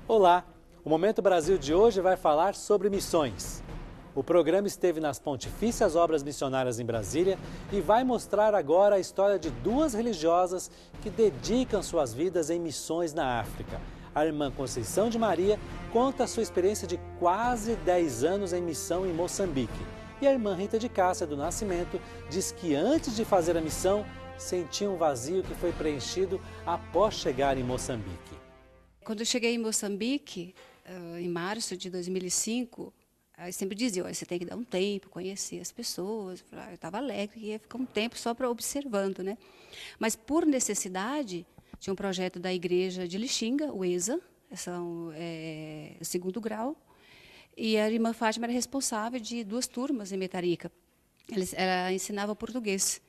Olá! O Momento Brasil de hoje vai falar sobre missões. O programa esteve nas Pontifícias Obras Missionárias em Brasília e vai mostrar agora a história de duas religiosas que dedicam suas vidas em missões na África. A irmã Conceição de Maria conta a sua experiência de quase 10 anos em missão em Moçambique. E a irmã Rita de Cássia do Nascimento diz que antes de fazer a missão, sentia um vazio que foi preenchido após chegar em Moçambique. Quando eu cheguei em Moçambique, em março de 2005, eu sempre dizia, você tem que dar um tempo, conhecer as pessoas. Eu estava alegre, ia ficar um tempo só para observando, né? Mas por necessidade, tinha um projeto da igreja de Lixinga, o ESA, são o segundo grau, e a irmã Fátima era responsável de 2 turmas em Metarica. Ela ensinava português.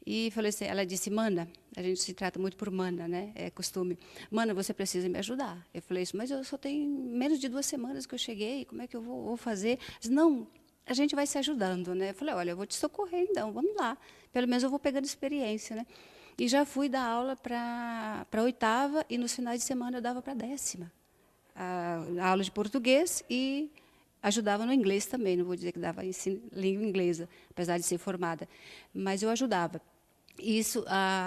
E falei assim, ela disse, Mana, a gente se trata muito por Mana, né? É costume. Mana, você precisa me ajudar. Eu falei isso, mas eu só tenho menos de 2 semanas que eu cheguei, como é que eu vou fazer? Disse, não, a gente vai se ajudando, né? Eu falei, olha, eu vou te socorrer então, vamos lá. Pelo menos eu vou pegando experiência, né? E já fui dar aula para a 8ª e nos finais de semana eu dava para a 10ª. A aula de português e ajudava no inglês também, não vou dizer que dava língua inglesa, apesar de ser formada, mas eu ajudava. Isso,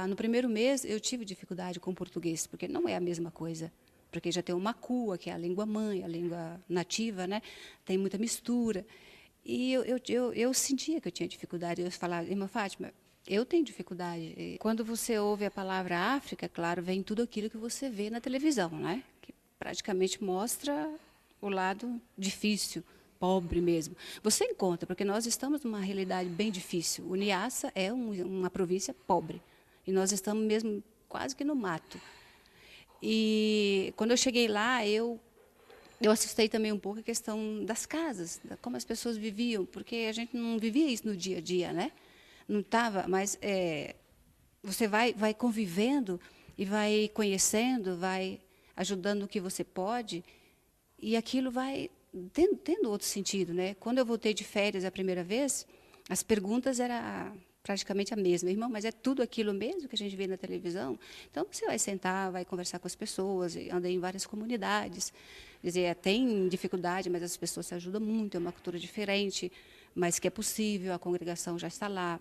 no primeiro mês, eu tive dificuldade com o português, porque não é a mesma coisa. Porque já tem o macua, que é a língua mãe, a língua nativa, né? Tem muita mistura. E eu sentia que eu tinha dificuldade. Eu falava, irmã Fátima, eu tenho dificuldade. E quando você ouve a palavra África, claro, vem tudo aquilo que você vê na televisão, né? Que praticamente mostra o lado difícil, pobre mesmo. Você encontra, porque nós estamos numa realidade bem difícil. O Niassa é uma província pobre. E nós estamos mesmo quase que no mato. E quando eu cheguei lá, eu assustei também um pouco a questão das casas, como as pessoas viviam, porque a gente não vivia isso no dia a dia, né? Não estava, mas você vai convivendo e vai conhecendo, vai ajudando o que você pode, e aquilo vai tendo outro sentido, né? Quando eu voltei de férias a primeira vez, as perguntas eram praticamente a mesma. Irmão, mas é tudo aquilo mesmo que a gente vê na televisão? Então, você vai sentar, vai conversar com as pessoas, andei em várias comunidades, dizer, tem dificuldade, mas as pessoas se ajudam muito, é uma cultura diferente, mas que é possível, a congregação já está lá,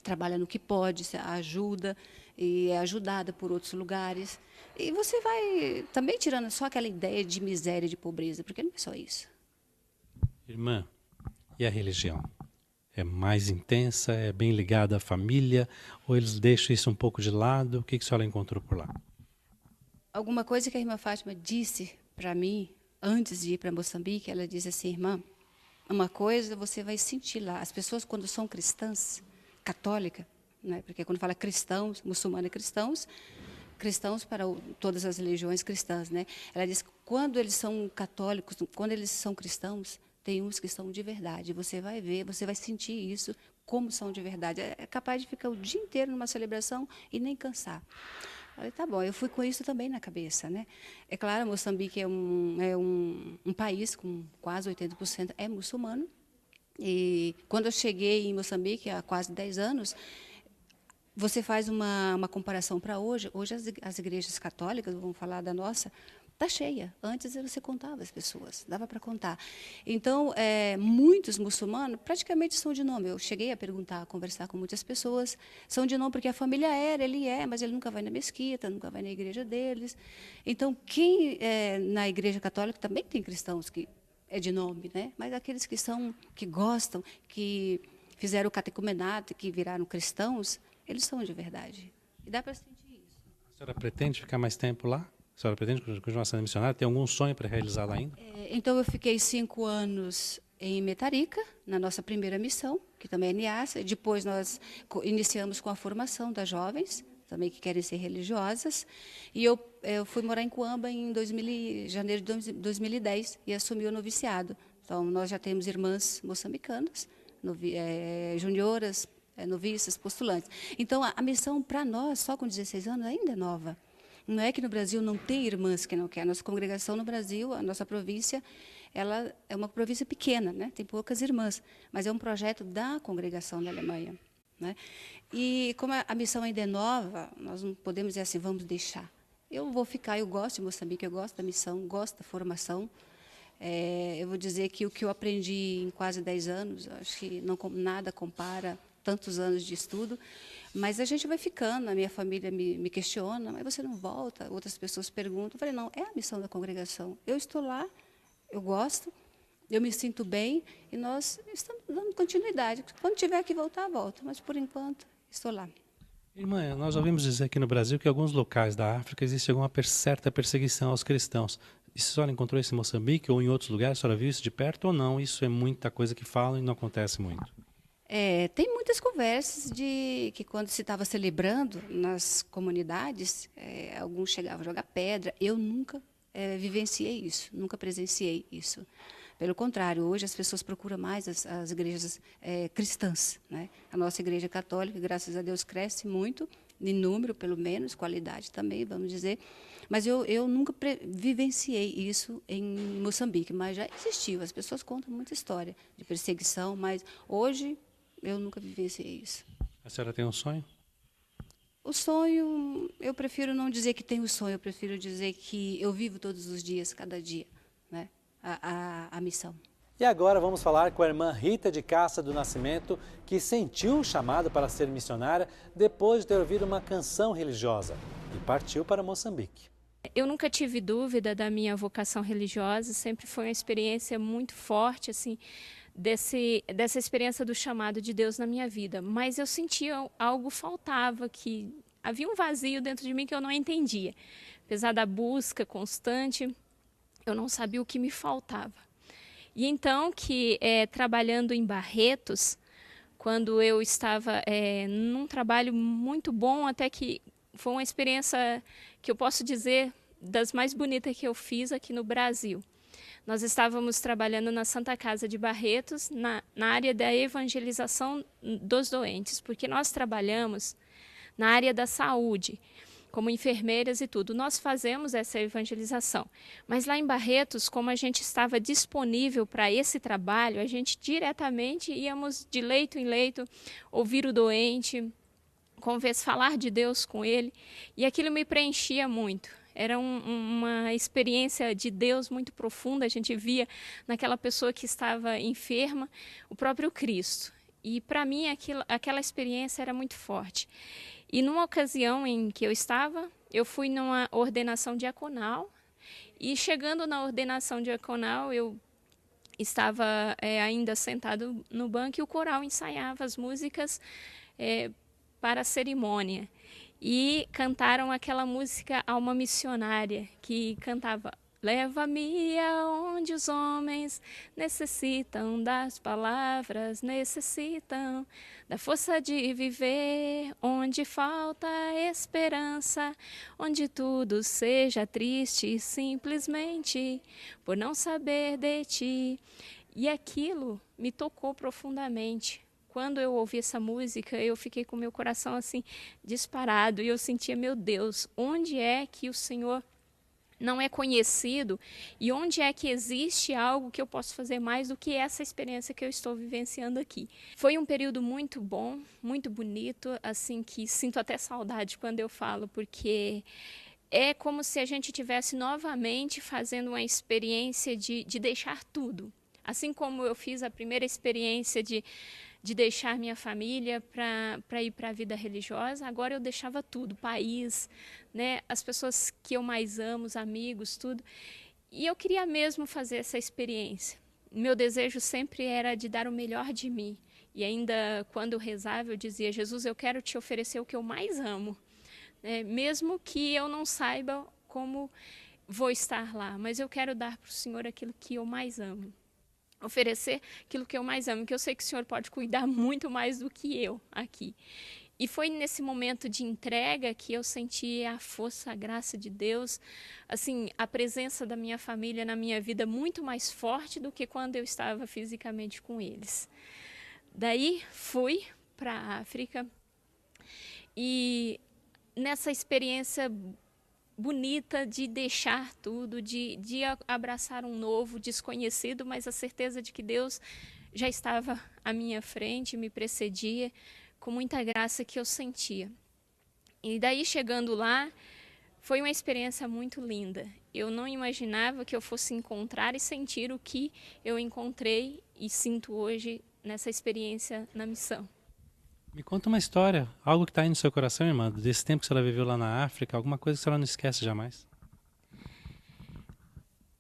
trabalha no que pode, ajuda e é ajudada por outros lugares. E você vai também tirando só aquela ideia de miséria, de pobreza, porque não é só isso. Irmã, e a religião? É mais intensa, é bem ligada à família, ou eles deixam isso um pouco de lado? O que a senhora encontrou por lá? Alguma coisa que a irmã Fátima disse para mim, antes de ir para Moçambique, ela disse assim, irmã, uma coisa você vai sentir lá, as pessoas quando são cristãs, católica, né? Porque quando fala cristãos, muçulmanos cristãos para todas as religiões cristãs, né? Ela diz que quando eles são católicos, quando eles são cristãos, tem uns que são de verdade. Você vai ver, você vai sentir isso, como são de verdade. É capaz de ficar o dia inteiro numa celebração e nem cansar. Eu falei, tá bom, eu fui com isso também na cabeça, né? É claro, Moçambique é um país com quase 80% é muçulmano. E quando eu cheguei em Moçambique, há quase 10 anos, você faz uma comparação para hoje. Hoje as igrejas católicas, vamos falar da nossa, está cheia. Antes você contava as pessoas, dava para contar. Então, muitos muçulmanos praticamente são de nome. Eu cheguei a perguntar, a conversar com muitas pessoas, são de nome porque a família ele mas ele nunca vai na mesquita, nunca vai na igreja deles. Então, quem na igreja católica também tem cristãos que é de nome, né? Mas aqueles que gostam, que fizeram o catecumenato, que viraram cristãos, eles são de verdade. E dá para sentir isso. A senhora pretende ficar mais tempo lá? A senhora pretende continuar sendo missionária? Tem algum sonho para realizar lá ainda? Então, eu fiquei 5 anos em Metarica, na nossa primeira missão, que também é Niassa. Depois, nós iniciamos com a formação das jovens, também que querem ser religiosas. E eu fui morar em Cuamba em janeiro de 2010 e assumi o noviciado. Então, nós já temos irmãs moçambicanas, junioras, noviças, postulantes. Então, a missão para nós, só com 16 anos, ainda é nova. Não é que no Brasil não tem irmãs que não querem. A nossa congregação no Brasil, a nossa província, ela é uma província pequena, né? Tem poucas irmãs, mas é um projeto da congregação da Alemanha, né? E como a missão ainda é nova, nós não podemos dizer assim, vamos deixar. eu vou ficar. Eu gosto de Moçambique, eu gosto da missão, gosto da formação. Eu vou dizer que o que eu aprendi em quase 10 anos, acho que nada compara tantos anos de estudo, mas a gente vai ficando, a minha família me questiona, mas você não volta? Outras pessoas perguntam. Eu falei, não, é a missão da congregação. Eu estou lá, eu gosto, eu me sinto bem e nós estamos dando continuidade. Quando tiver que voltar, volta, mas por enquanto estou lá. Irmã, nós ouvimos dizer aqui no Brasil que em alguns locais da África existe alguma certa perseguição aos cristãos. Isso a senhora encontrou isso em Moçambique ou em outros lugares? A senhora viu isso de perto ou não? Isso é muita coisa que falam e não acontece muito. Tem muitas conversas de que quando se estava celebrando nas comunidades, alguns chegavam a jogar pedra. Eu nunca vivenciei isso, nunca presenciei isso. Pelo contrário, hoje as pessoas procuram mais as igrejas cristãs, né? A nossa igreja católica, graças a Deus, cresce muito, em número, pelo menos, qualidade também, vamos dizer. Mas eu nunca vivenciei isso em Moçambique, mas já existiu. As pessoas contam muita história de perseguição, mas hoje eu nunca vivenciei isso. A senhora tem um sonho? O sonho, eu prefiro não dizer que tenho sonho, eu prefiro dizer que eu vivo todos os dias, cada dia, né? A missão. E agora vamos falar com a irmã Rita de Cássia do Nascimento, que sentiu o chamado para ser missionária depois de ter ouvido uma canção religiosa e partiu para Moçambique. Eu nunca tive dúvida da minha vocação religiosa, sempre foi uma experiência muito forte, assim, dessa experiência do chamado de Deus na minha vida. Mas eu sentia algo faltava, que havia um vazio dentro de mim que eu não entendia. Apesar da busca constante, eu não sabia o que me faltava. E então que, trabalhando em Barretos, quando eu estava num trabalho muito bom, até que foi uma experiência que eu posso dizer das mais bonitas que eu fiz aqui no Brasil. Nós estávamos trabalhando na Santa Casa de Barretos, na área da evangelização dos doentes, porque nós trabalhamos na área da saúde, como enfermeiras e tudo. Nós fazemos essa evangelização. Mas lá em Barretos, como a gente estava disponível para esse trabalho, a gente diretamente íamos de leito em leito, ouvir o doente, falar de Deus com ele, e aquilo me preenchia muito. Era uma experiência de Deus muito profunda, a gente via naquela pessoa que estava enferma o próprio Cristo. E para mim aquela experiência era muito forte. E numa ocasião em que eu fui numa ordenação diaconal, e chegando na ordenação diaconal, eu estava ainda sentado no banco e o coral ensaiava as músicas para a cerimônia. E cantaram aquela música Alma Missionária, que cantava: leva-me aonde os homens necessitam das palavras, necessitam da força de viver, onde falta esperança, onde tudo seja triste simplesmente por não saber de ti. E aquilo me tocou profundamente. Quando eu ouvi essa música, eu fiquei com meu coração assim disparado e eu sentia, meu Deus, onde é que o Senhor não é conhecido e onde é que existe algo que eu posso fazer mais do que essa experiência que eu estou vivenciando aqui. Foi um período muito bom, muito bonito, assim, que sinto até saudade quando eu falo, porque é como se a gente estivesse novamente fazendo uma experiência de deixar tudo. Assim como eu fiz a primeira experiência de deixar minha família para ir para a vida religiosa, agora eu deixava tudo, país, né, as pessoas que eu mais amo, os amigos, tudo. E eu queria mesmo fazer essa experiência. Meu desejo sempre era de dar o melhor de mim. E ainda quando eu rezava, eu dizia: Jesus, eu quero te oferecer o que eu mais amo, né, mesmo que eu não saiba como vou estar lá, mas eu quero dar para o Senhor aquilo que eu mais amo. Oferecer aquilo que eu mais amo, que eu sei que o Senhor pode cuidar muito mais do que eu aqui. E foi nesse momento de entrega que eu senti a força, a graça de Deus, assim, a presença da minha família na minha vida muito mais forte do que quando eu estava fisicamente com eles. Daí fui para a África e nessa experiência bonita de deixar tudo, de abraçar um novo, desconhecido, mas a certeza de que Deus já estava à minha frente, me precedia, com muita graça que eu sentia. E daí, chegando lá, Foi uma experiência muito linda. Eu não imaginava que eu fosse encontrar e sentir o que eu encontrei e sinto hoje nessa experiência na missão. Me conta uma história, algo que está aí no seu coração, irmã, desse tempo que você viveu lá na África, alguma coisa que a senhora não esquece jamais.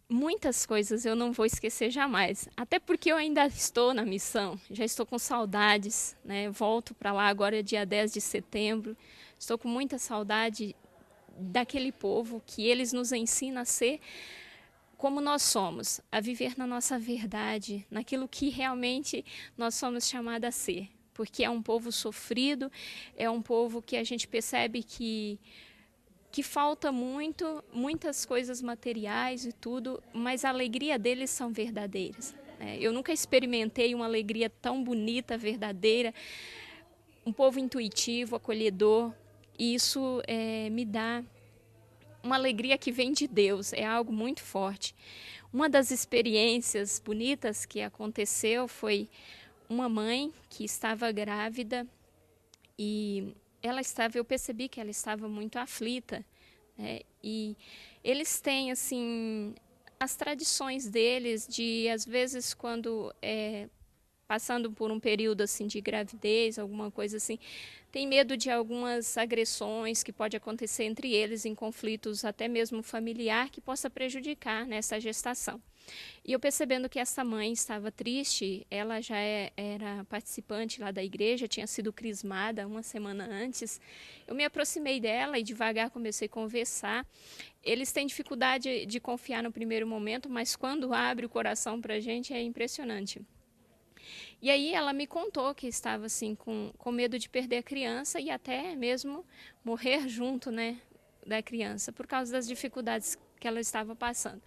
Muitas coisas eu não vou esquecer jamais, até porque eu ainda estou na missão, já estou com saudades, né? Volto para lá agora dia 10 de setembro, estou com muita saudade daquele povo que eles nos ensinam a ser como nós somos, a viver na nossa verdade, naquilo que realmente nós somos chamados a ser, porque é um povo sofrido, é um povo que a gente percebe que falta muitas coisas materiais e tudo, mas a alegria deles são verdadeiras. Eu nunca experimentei uma alegria tão bonita, verdadeira, um povo intuitivo, acolhedor, e isso me dá uma alegria que vem de Deus, é algo muito forte. Uma das experiências bonitas que aconteceu foi uma mãe que estava grávida e eu percebi que ela estava muito aflita, né? E eles têm assim as tradições deles de, às vezes, quando passando por um período assim de gravidez, alguma coisa assim, tem medo de algumas agressões que pode acontecer entre eles em conflitos até mesmo familiar que possa prejudicar nessa gestação. E eu percebendo que essa mãe estava triste, ela já era participante lá da igreja, tinha sido crismada uma semana antes, eu me aproximei dela e devagar comecei a conversar. Eles têm dificuldade de confiar no primeiro momento, mas quando abre o coração para a gente é impressionante. E aí ela me contou que estava assim com medo de perder a criança e até mesmo morrer junto, né, da criança, por causa das dificuldades que ela estava passando.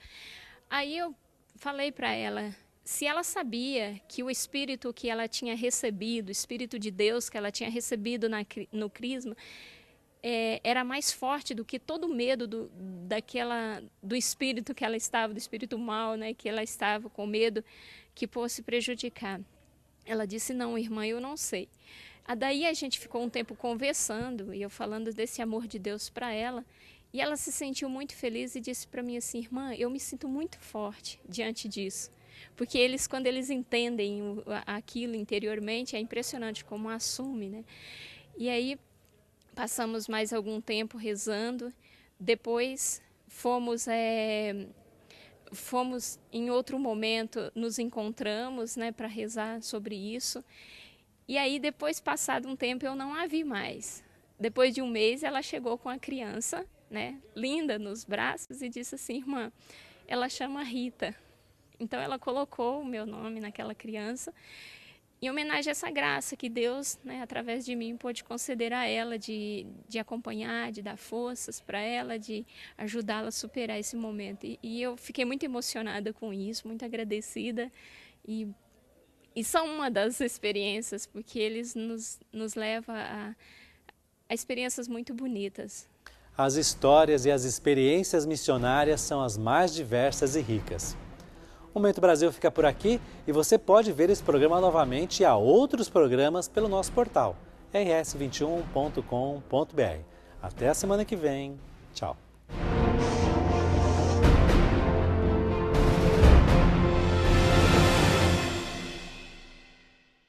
Aí eu falei para ela se ela sabia que o Espírito que ela tinha recebido, o Espírito de Deus que ela tinha recebido no crisma, era mais forte do que todo o medo do espírito que ela estava, do espírito mal, né, que ela estava com medo que fosse prejudicar. Ela disse, não, irmã, eu não sei. Daí a gente ficou um tempo conversando e eu falando desse amor de Deus para ela. E ela se sentiu muito feliz e disse para mim assim, irmã, eu me sinto muito forte diante disso. Porque eles, quando eles entendem aquilo interiormente, é impressionante como assume, né? E aí passamos mais algum tempo rezando. Depois fomos em outro momento, nos encontramos, né, para rezar sobre isso. E aí, depois, passado um tempo, eu não a vi mais. Depois de um mês, ela chegou com a criança, né, linda, nos braços e disse assim, irmã, ela chama Rita. Então, ela colocou o meu nome naquela criança em homenagem a essa graça que Deus, né, através de mim, pôde conceder a ela de acompanhar, de dar forças para ela, de ajudá-la a superar esse momento. E eu fiquei muito emocionada com isso, muito agradecida. E são uma das experiências, porque eles nos levam a experiências muito bonitas. As histórias e as experiências missionárias são as mais diversas e ricas. O Momento Brasil fica por aqui e você pode ver esse programa novamente e a outros programas pelo nosso portal rs21.com.br. Até a semana que vem. Tchau.